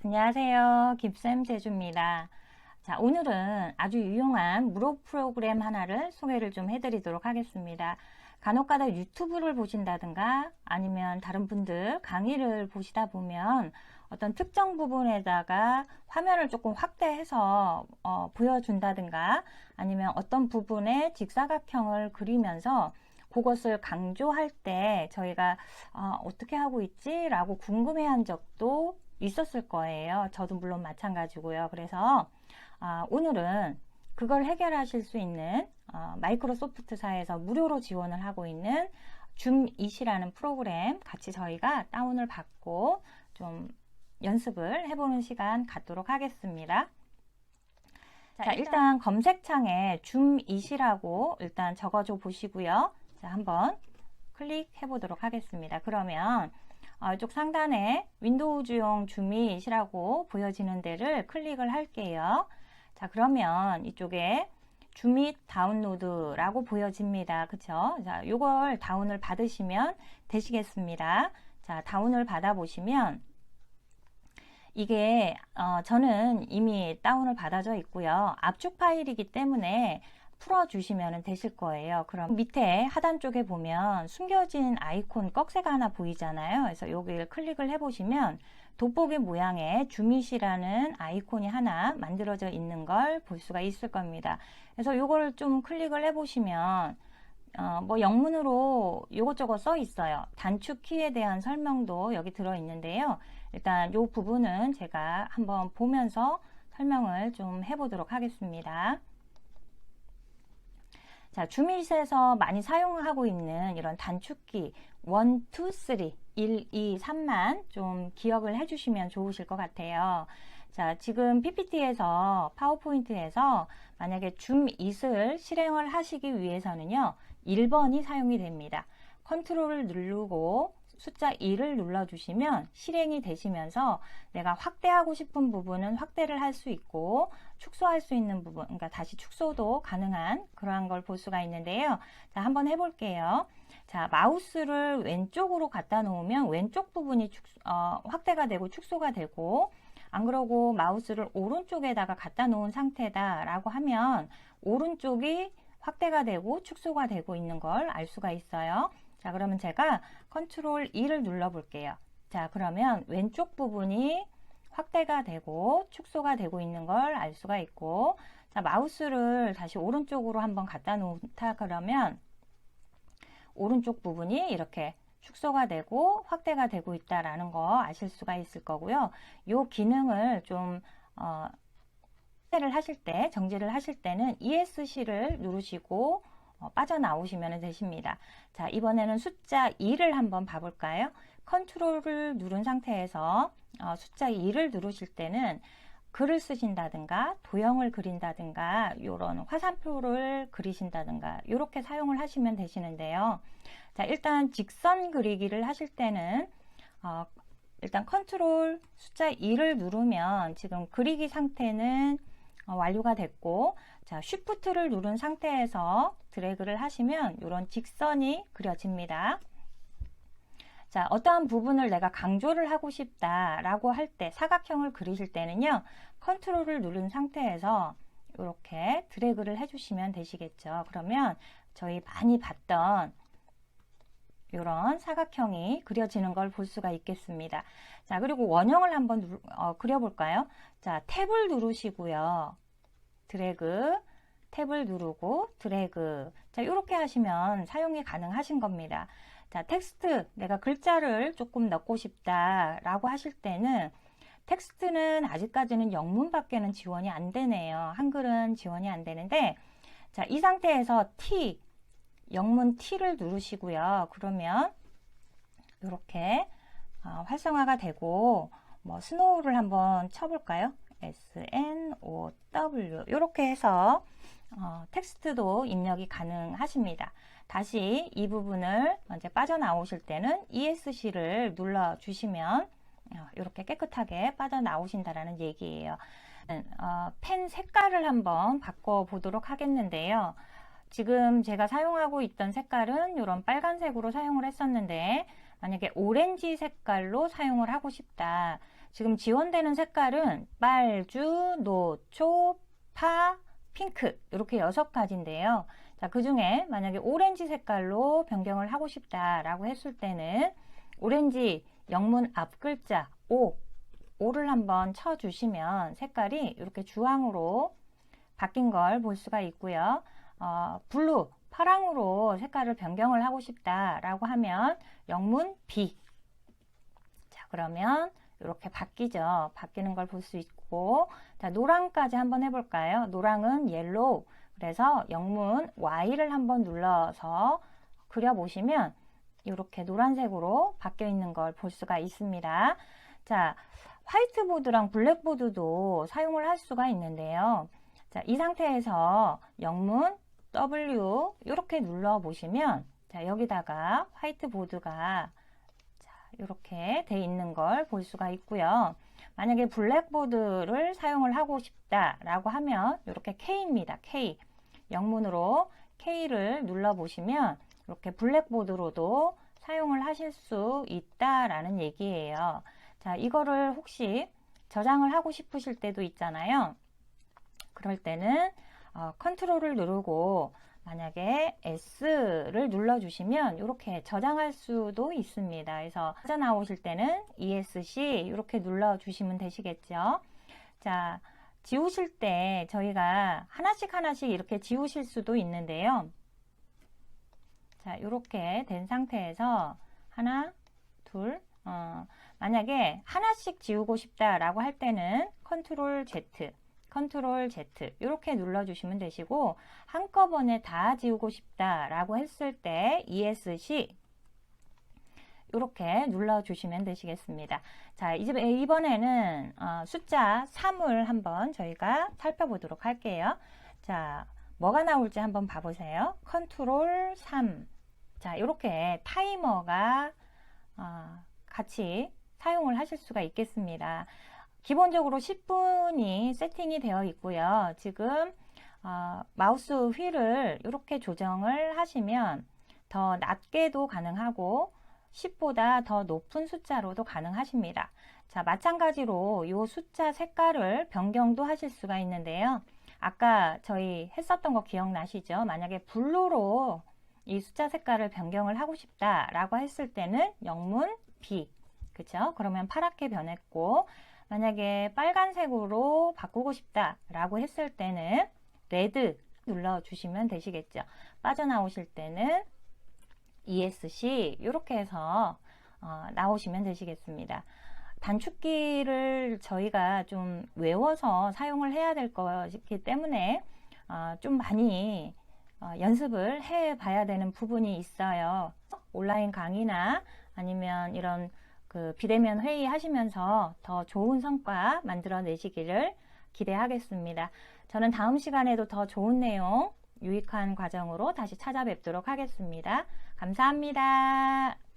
안녕하세요. 깁쌤 제주입니다. 자, 오늘은 아주 유용한 무료 프로그램 하나를 소개를 좀 해드리도록 하겠습니다. 간혹가다 유튜브를 보신다든가 아니면 다른 분들 강의를 보시다 보면 어떤 특정 부분에다가 화면을 조금 확대해서 보여준다든가 아니면 어떤 부분에 직사각형을 그리면서 그것을 강조할 때 저희가 어떻게 하고 있지? 라고 궁금해한 적도 있었을 거예요. 저도 물론 마찬가지고요. 그래서 오늘은 그걸 해결하실 수 있는 마이크로소프트사에서 무료로 지원을 하고 있는 줌잇이라는 프로그램 같이 저희가 다운을 받고 좀 연습을 해보는 시간 갖도록 하겠습니다. 자, 일단 검색창에 줌잇이라고 일단 적어줘 보시고요. 자, 한번 클릭해 보도록 하겠습니다. 그러면 이쪽 상단에 윈도우즈용 줌잇이라고 보여지는 데를 클릭을 할게요. 자, 그러면 이쪽에 줌잇 다운로드라고 보여집니다. 그쵸? 자, 요걸 다운을 받으시면 되시겠습니다. 자, 다운을 받아 보시면 이게 저는 이미 다운을 받아져 있고요. 압축 파일이기 때문에 풀어주시면 되실 거예요. 그럼 밑에 하단 쪽에 보면 숨겨진 아이콘 꺽쇠가 하나 보이잖아요. 그래서 여기를 클릭을 해보시면 돋보기 모양의 줌잇이라는 아이콘이 하나 만들어져 있는 걸 볼 수가 있을 겁니다. 그래서 이걸 좀 클릭을 해보시면 뭐 영문으로 이것저것 써 있어요. 단축 키에 대한 설명도 여기 들어 있는데요. 일단 이 부분은 제가 한번 보면서 설명을 좀 해보도록 하겠습니다. 자, 줌잇에서 많이 사용하고 있는 이런 단축키 1, 2, 3, 1, 2, 3만 좀 기억을 해주시면 좋으실 것 같아요. 자, 지금 PPT에서 파워포인트에서 만약에 줌잇을 실행을 하시기 위해서는요 1번이 사용이 됩니다. 컨트롤을 누르고 숫자 2를 눌러주시면 실행이 되시면서 내가 확대하고 싶은 부분은 확대를 할 수 있고 축소할 수 있는 부분, 그러니까 다시 축소도 가능한 그러한 걸 볼 수가 있는데요. 자, 한번 해볼게요. 자, 마우스를 왼쪽으로 갖다 놓으면 왼쪽 부분이 확대가 되고 축소가 되고 안 그러고 마우스를 오른쪽에다가 갖다 놓은 상태다라고 하면 오른쪽이 확대가 되고 축소가 되고 있는 걸 알 수가 있어요. 자, 그러면 제가 컨트롤 2를 눌러 볼게요. 자, 그러면 왼쪽 부분이 확대가 되고 축소가 되고 있는 걸 알 수가 있고, 자, 마우스를 다시 오른쪽으로 한번 갖다 놓다 그러면 오른쪽 부분이 이렇게 축소가 되고 확대가 되고 있다라는 거 아실 수가 있을 거고요. 이 기능을 좀 정지를 하실 때는 ESC를 누르시고 빠져나오시면 되십니다. 자, 이번에는 숫자 2를 한번 봐볼까요? 컨트롤을 누른 상태에서 숫자 2를 누르실 때는 글을 쓰신다든가 도형을 그린다든가 이런 화살표를 그리신다든가 이렇게 사용을 하시면 되시는데요. 자, 일단 직선 그리기를 하실 때는 일단 컨트롤 숫자 2를 누르면 지금 그리기 상태는 완료가 됐고, 자, 쉬프트를 누른 상태에서 드래그를 하시면 이런 직선이 그려집니다. 자, 어떠한 부분을 내가 강조를 하고 싶다라고 할 때 사각형을 그리실 때는요, 컨트롤을 누른 상태에서 이렇게 드래그를 해주시면 되시겠죠. 그러면 저희 많이 봤던 이런 사각형이 그려지는 걸 볼 수가 있겠습니다. 자, 그리고 원형을 한번 그려볼까요? 자, 탭을 누르시고요. 드래그, 탭을 누르고 드래그. 자, 이렇게 하시면 사용이 가능하신 겁니다. 자, 텍스트, 내가 글자를 조금 넣고 싶다라고 하실 때는 텍스트는 아직까지는 영문밖에는 지원이 안 되네요. 한글은 지원이 안 되는데, 자, 이 상태에서 T, 영문 T를 누르시고요. 그러면 이렇게 활성화가 되고, 뭐 스노우를 한번 쳐볼까요? SNOW 이렇게 해서 텍스트도 입력이 가능하십니다. 다시 이 부분을 이제 빠져나오실 때는 ESC를 눌러주시면 이렇게 깨끗하게 빠져나오신다라는 얘기예요. 펜 색깔을 한번 바꿔보도록 하겠는데요. 지금 제가 사용하고 있던 색깔은 이런 빨간색으로 사용을 했었는데 만약에 오렌지 색깔로 사용을 하고 싶다. 지금 지원되는 색깔은 빨주, 노초, 파, 핑크 이렇게 6가지인데요. 자, 그 중에 만약에 오렌지 색깔로 변경을 하고 싶다라고 했을 때는 오렌지 영문 앞 글자 O를 한번 쳐주시면 색깔이 이렇게 주황으로 바뀐 걸 볼 수가 있고요. 블루, 파랑으로 색깔을 변경을 하고 싶다라고 하면 영문 B. 자, 그러면 이렇게 바뀌죠. 바뀌는 걸 볼 수 있고, 자, 노랑까지 한번 해볼까요? 노랑은 옐로우. 그래서 영문 Y를 한번 눌러서 그려보시면 이렇게 노란색으로 바뀌어 있는 걸 볼 수가 있습니다. 자, 화이트보드랑 블랙보드도 사용을 할 수가 있는데요. 자, 이 상태에서 영문 W 이렇게 눌러 보시면, 자, 여기다가 화이트보드가 이렇게 돼 있는 걸 볼 수가 있고요. 만약에 블랙보드를 사용을 하고 싶다라고 하면 이렇게 K입니다. K. 영문으로 K를 눌러 보시면 이렇게 블랙보드로도 사용을 하실 수 있다라는 얘기예요. 자, 이거를 혹시 저장을 하고 싶으실 때도 있잖아요. 그럴 때는 컨트롤을 누르고 만약에 S를 눌러주시면 이렇게 저장할 수도 있습니다. 그래서 빠져나오실 때는 ESC 이렇게 눌러주시면 되시겠죠. 자, 지우실 때 저희가 하나씩 이렇게 지우실 수도 있는데요. 자, 이렇게 된 상태에서 하나, 둘, 만약에 하나씩 지우고 싶다라고 할 때는 컨트롤 Z 이렇게 눌러주시면 되시고, 한꺼번에 다 지우고 싶다라고 했을 때 ESC 이렇게 눌러주시면 되시겠습니다. 자, 이번에는 숫자 3을 한번 저희가 살펴보도록 할게요. 자, 뭐가 나올지 한번 봐보세요. 컨트롤 3. 자, 이렇게 타이머가 같이 사용을 하실 수가 있겠습니다. 기본적으로 10분이 세팅이 되어 있고요. 지금 마우스 휠을 이렇게 조정을 하시면 더 낮게도 가능하고 10보다 더 높은 숫자로도 가능하십니다. 자, 마찬가지로 이 숫자 색깔을 변경도 하실 수가 있는데요. 아까 저희 했었던 거 기억나시죠? 만약에 블루로 이 숫자 색깔을 변경을 하고 싶다라고 했을 때는 영문 B, 그죠? 그러면 파랗게 변했고, 만약에 빨간색으로 바꾸고 싶다라고 했을 때는 레드 눌러주시면 되시겠죠. 빠져나오실 때는 ESC 이렇게 해서 나오시면 되시겠습니다. 단축키를 저희가 좀 외워서 사용을 해야 될 것이기 때문에 좀 많이 연습을 해 봐야 되는 부분이 있어요. 온라인 강의나 아니면 이런 비대면 회의 하시면서 더 좋은 성과 만들어내시기를 기대하겠습니다. 저는 다음 시간에도 더 좋은 내용, 유익한 과정으로 다시 찾아뵙도록 하겠습니다. 감사합니다.